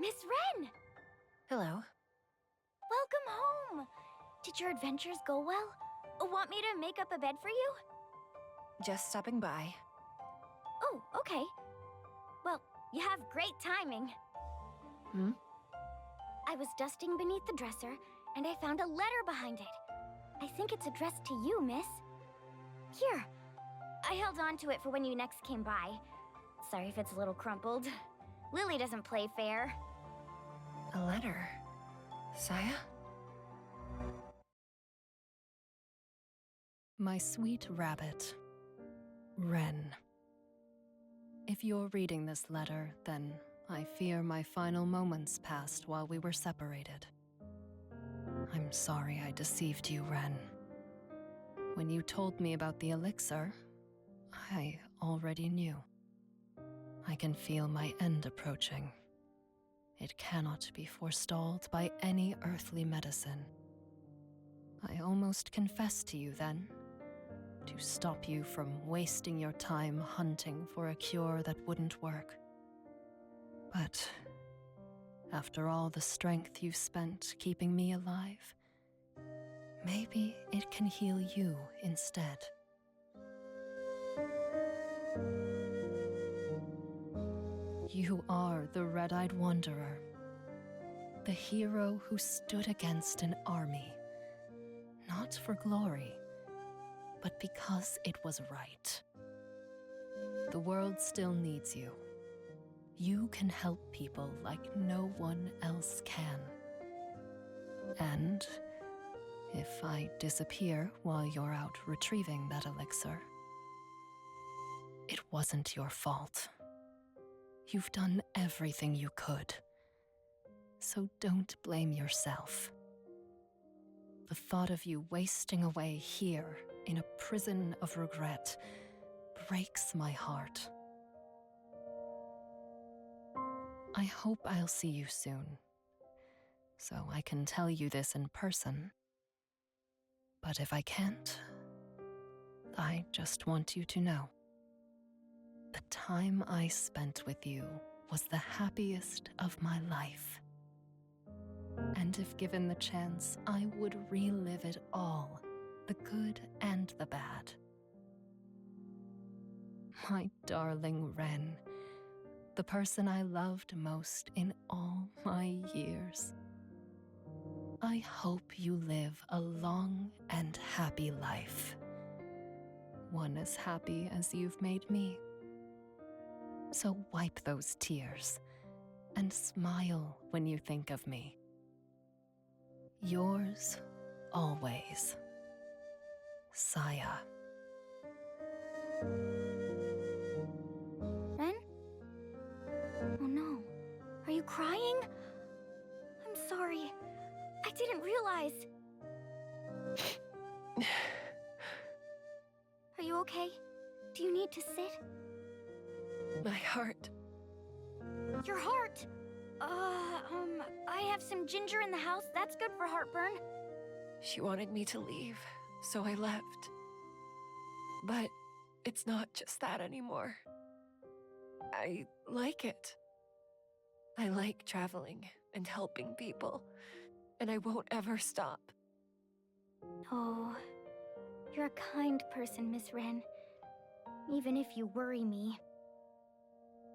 Miss Wren! Hello. Welcome home! Did your adventures go well? Want me to make up a bed for you? Just stopping by. Oh, okay. Well, you have great timing. Hmm? I was dusting beneath the dresser, and I found a letter behind it. I think it's addressed to you, miss. Here. I held on to it for when you next came by. Sorry if it's a little crumpled. Lily doesn't play fair. A letter. Saya? My sweet rabbit, Wren. If you're reading this letter, then I fear my final moments passed while we were separated. I'm sorry I deceived you, Wren. When you told me about the elixir, I already knew. I can feel my end approaching. It cannot be forestalled by any earthly medicine. I almost confessed to you then, to stop you from wasting your time hunting for a cure that wouldn't work. But after all the strength you've spent keeping me alive, maybe it can heal you instead. You are the red-eyed wanderer, the hero who stood against an army, not for glory, but because it was right. The world still needs you. You can help people like no one else can. And if I disappear while you're out retrieving that elixir, it wasn't your fault. You've done everything you could. So don't blame yourself. The thought of you wasting away here in a prison of regret breaks my heart. I hope I'll see you soon, so I can tell you this in person. But if I can't, I just want you to know. The time I spent with you was the happiest of my life. And if given the chance, I would relive it all, the good and the bad. My darling Wren, the person I loved most in all my years. I hope you live a long and happy life. One as happy as you've made me. So wipe those tears and smile when you think of me. Yours always, Saya. Ren? Oh no. Are you crying? I'm sorry. I didn't realize. Are you okay? Do you need to sit? My heart. Your heart? I have some ginger in the house. That's good for heartburn. She wanted me to leave, so I left. But it's not just that anymore. I like it. I like traveling and helping people, and I won't ever stop. Oh, you're a kind person, Miss Wren. Even if you worry me.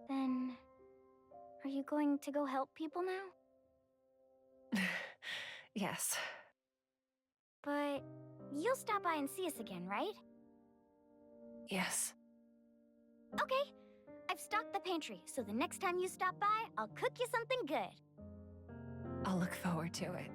Then, are you going to go help people now? Yes. But you'll stop by and see us again, right? Yes. Okay. I've stocked the pantry, so the next time you stop by, I'll cook you something good. I'll look forward to it.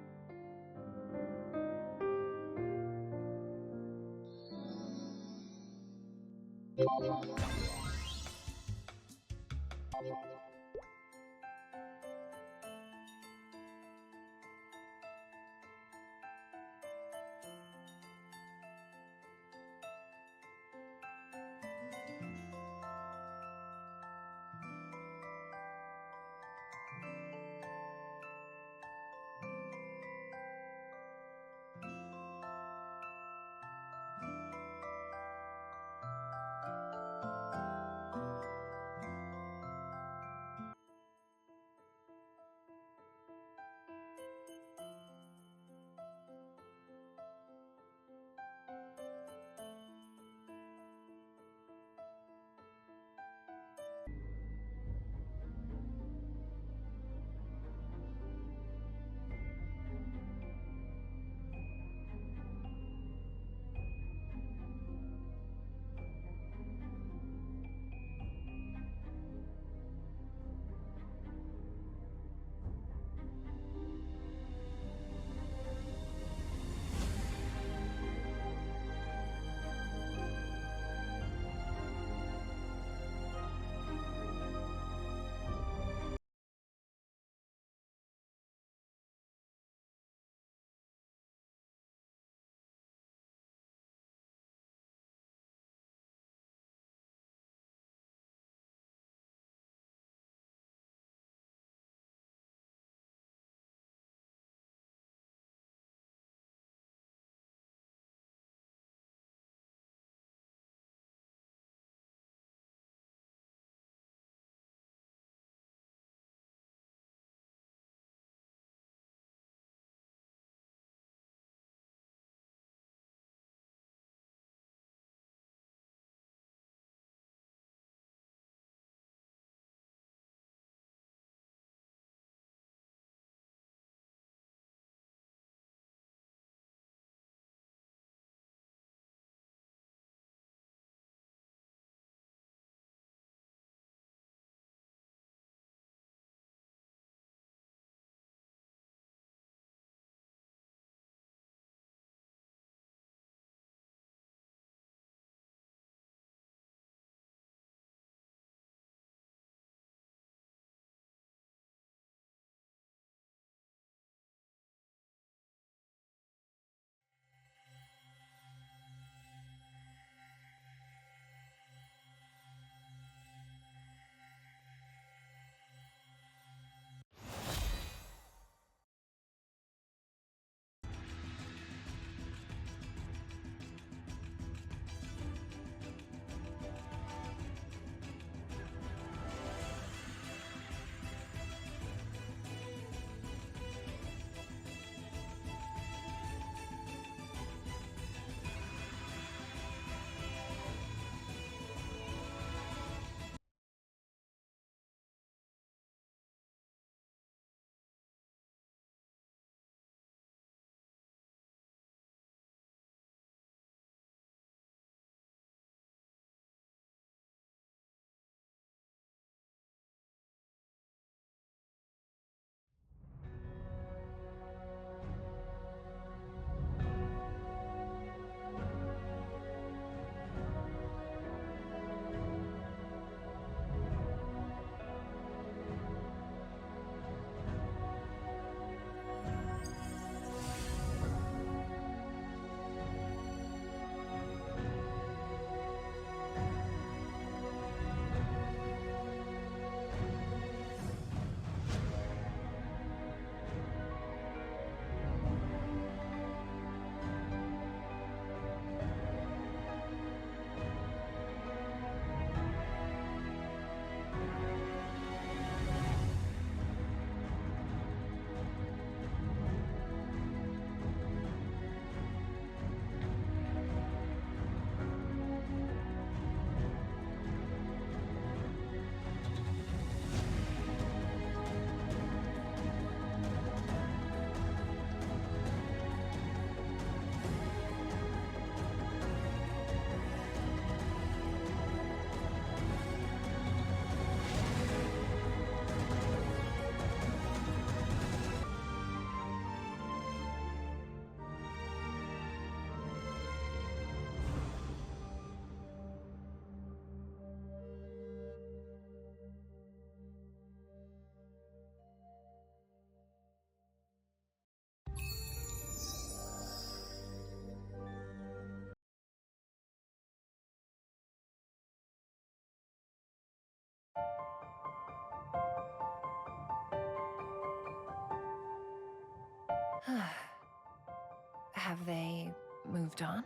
Have they moved on?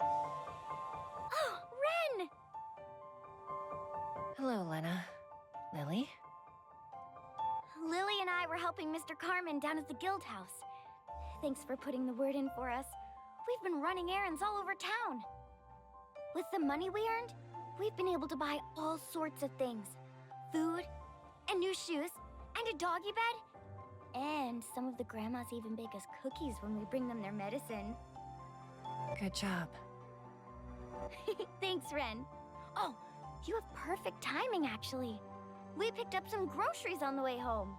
Oh, Ren! Hello, Lena. Lily? Lily and I were helping Mr. Carmen down at the guild house. Thanks for putting the word in for us. We've been running errands all over town. With the money we earned, we've been able to buy all sorts of things. Food, and new shoes, and a doggy bed. And some of the grandmas even bake us cookies when we bring them their medicine. Good job. Thanks, Ren. Oh, you have perfect timing, actually. We picked up some groceries on the way home.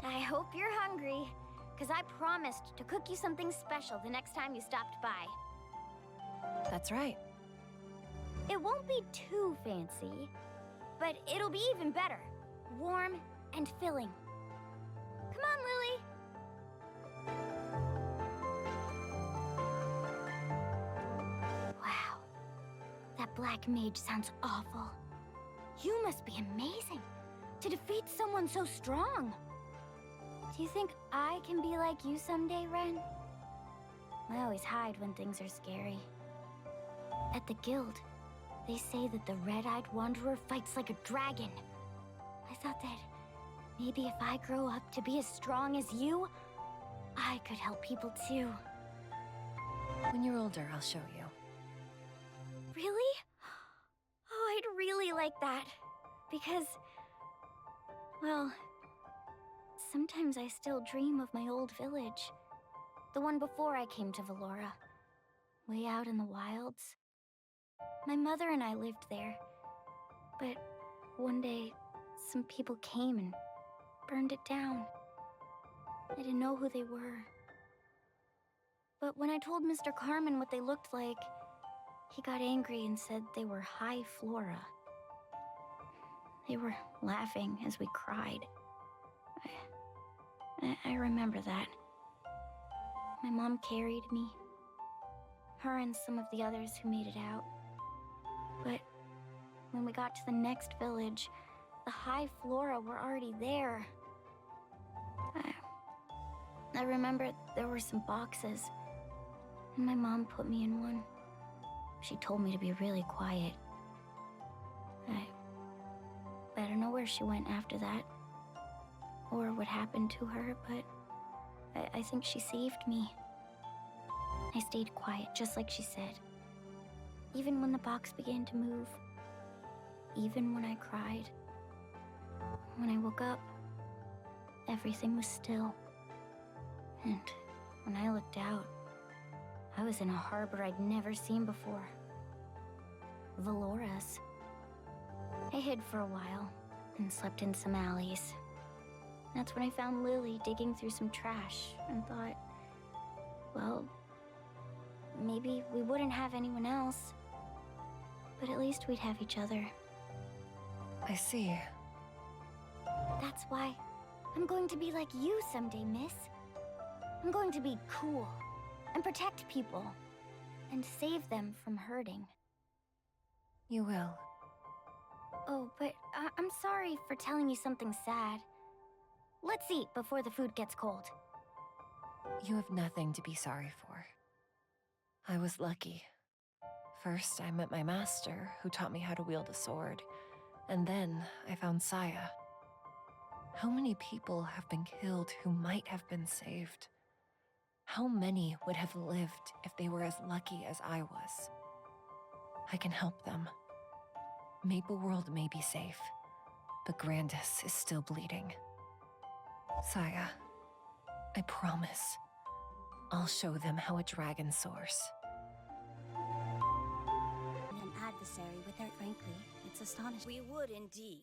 I hope you're hungry, because I promised to cook you something special the next time you stopped by. That's right. It won't be too fancy, but it'll be even better. Warm and filling. Come on, Lily. Wow. That black mage sounds awful. You must be amazing to defeat someone so strong. Do you think I can be like you someday, Ren? I always hide when things are scary. At the guild, they say that the red-eyed wanderer fights like a dragon. I thought that maybe if I grow up to be as strong as you, I could help people too. When you're older, I'll show you. Really? Oh, I'd really like that. Because, well, sometimes I still dream of my old village. The one before I came to Valora. Way out in the wilds. My mother and I lived there. But one day, some people came and burned it down. I didn't know who they were. But when I told Mr. Carmen what they looked like, he got angry and said they were high flora. They were laughing as we cried. I remember that. My mom carried me. Her and some of the others who made it out. But when we got to the next village, the high flora were already there. I remember there were some boxes, and my mom put me in one. She told me to be really quiet. I don't know where she went after that, or what happened to her, but I think she saved me. I stayed quiet, just like she said. Even when the box began to move. Even when I cried. When I woke up, everything was still. And when I looked out, I was in a harbor I'd never seen before. Valora's. I hid for a while and slept in some alleys. That's when I found Lily digging through some trash and thought, well, maybe we wouldn't have anyone else, but at least we'd have each other. I see. That's why I'm going to be like you someday, miss. I'm going to be cool and protect people and save them from hurting. You will. Oh, but I'm sorry for telling you something sad. Let's eat before the food gets cold. You have nothing to be sorry for. I was lucky. First, I met my master, who taught me how to wield a sword. And then, I found Saya. How many people have been killed who might have been saved? How many would have lived if they were as lucky as I was? I can help them. Maple World may be safe, but Grandis is still bleeding. Saya, I promise, I'll show them how a dragon soars. An adversary without rancor, it's astonishing. We would indeed.